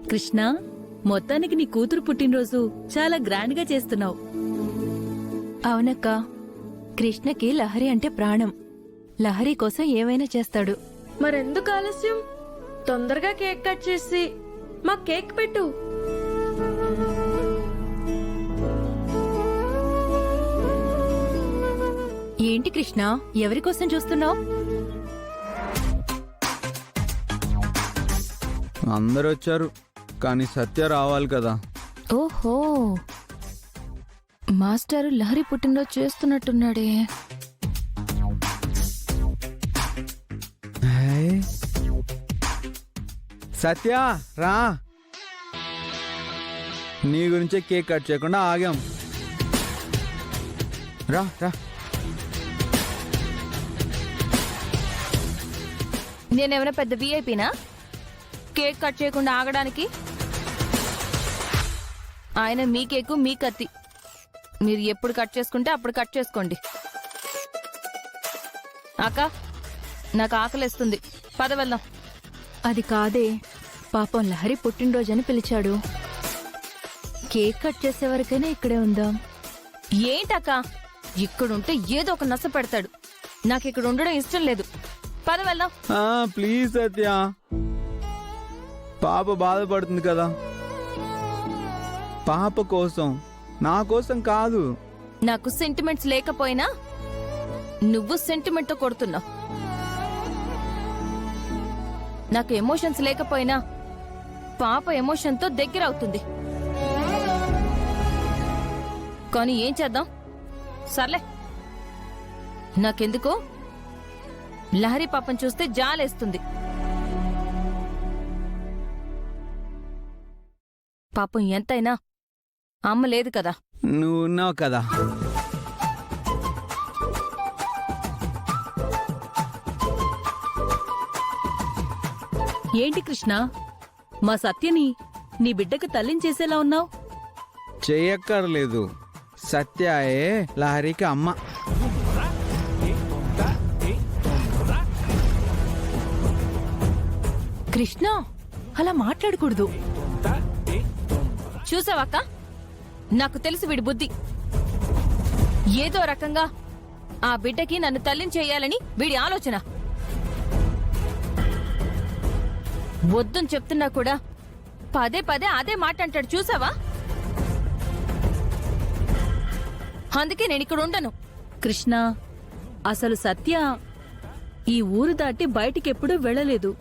కృష్ణ, మొత్తానికి నీ కూతురు పుట్టినరోజు చాలా గ్రాండ్ గా చేస్తున్నావు. అవునక్క, కృష్ణకి లహరి అంటే ప్రాణం. లహరి కోసం ఏమైనా చేస్తాడు. మరెందుకు ఆలస్యం? తొందరగా కేక్ కట్ చేసి మా కేక్ పెట్టు. ఏంటి కృష్ణ, ఎవరి కోసం చూస్తున్నావు? అందరూ వచ్చారు, కానీ సత్య రావాలి కదా. ఓహో, మాస్టారు లహరి పుట్టినరోజు చేస్తున్నట్టున్నాడే. హేయ్. సత్య రా, నీ గురించే కేక్ కట్ చేయకుండా ఆగాం. రా రా. నేనేమైనా పెద్ద విఐపీనా కేక్ కట్ చేయకుండా ఆగడానికి? ఆయన మీ కేకు మీ కత్తి, మీరు ఎప్పుడు కట్ చేసుకుంటే అప్పుడు కట్ చేసుకోండి. అక్క, నాకు ఆకలేస్తుంది, పద వెళ్దాం. అది కాదే, పాపం లహరి పుట్టినరోజని పిలిచాడు. కేక్ కట్ చేసే వరకైనా ఇక్కడే ఉందాం. ఏంటక్క, ఇక్కడుంటే ఏదో ఒక నస పెడతాడు. నాకు ఇక్కడ ఉండడం ఇష్టం లేదు, పద వెళ్దాం. ప్లీజ్ సత్య, పాప బాధపడుతుంది కదా. పాప కోసం, నా కోసం కాదు. నాకు సెంటిమెంట్స్ లేకపోయినా నువ్వు సెంటిమెంట్ తో కొడుతున్నావు. నాకు ఎమోషన్స్ లేకపోయినా పాప ఎమోషన్ తో దగ్గర అవుతుంది. కానీ ఏం చేద్దాం? సర్లే, నాకెందుకో లహరి పాపం చూస్తే జాలేస్తుంది. పాపం ఎంతైనా అమ్మ లేదు కదా. నువ్వు ఉన్నావు కదా. ఏంటి కృష్ణ, మా సత్యని నీ బిడ్డకు తల్లించేసేలా ఉన్నావు? చెయ్యక్కర్లేదు, సత్యాయే లహరికి అమ్మ. కృష్ణ, అలా మాట్లాడకూడదు. చూసావక్క, నాకు తెలుసు వీడి బుద్ధి. ఏదో రకంగా ఆ బిడ్డకి నన్ను తల్లిని చేయాలని వీడి ఆలోచన. వద్దని చెప్తున్నా కూడా పదే పదే అదే మాట అంటాడు. చూసావా? అందుకే నేను ఇక్కడ ఉండను. కృష్ణ, అసలు సత్య ఈ ఊరు దాటి బయటికెప్పుడూ వెళ్ళలేదు.